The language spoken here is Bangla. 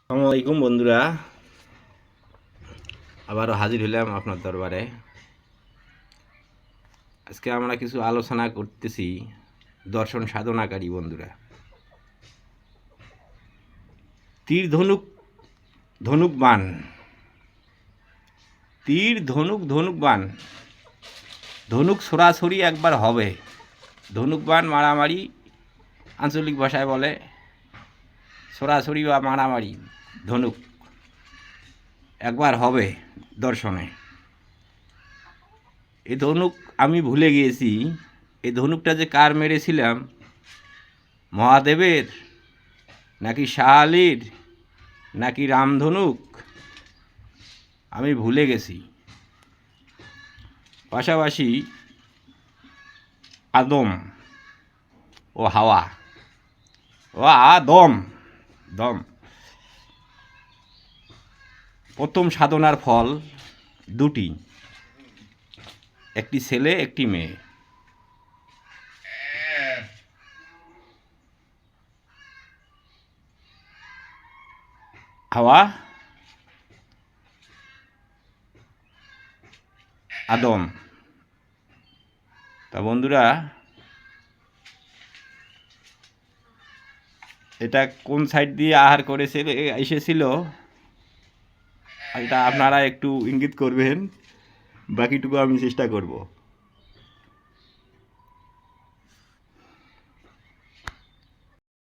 আসসালামু আলাইকুম বন্ধুরা, আবারও হাজির হলাম আপনার দরবারে। আজকে আমরা কিছু আলোচনা করতেছি দর্শন সাধনাকারী বন্ধুরা। তীর ধনুক ধনুক বান, তীর ধনুক ধনুক বান, ধনুক সরাসরি একবার হবে। ধনুক বান মারামারি আঞ্চলিক ভাষায় বলে সরাসরি বা মারামারি। ধনুক একবার হবে দর্শনে। এই ধনুক আমি ভুলে গিয়েছি, এই ধনুকটা যে কার মেরেছিলাম, মহাদেবের নাকি শাহ আলীর নাকি রামধনুক, আমি ভুলে গেছি। পাশাপাশি আদম ও হাওয়া ও আদম দম, প্রথম সাধনার ফল দুটি, একটি ছেলে একটি মেয়ে। হাওয়া আদম। তা বন্ধুরা, এটা কোন সাইড দিয়ে আহার করেছিল এসেছিল, এটা আপনারা একটু ইঙ্গিত করবেন, বাকিটুকু আমি চেষ্টা করব।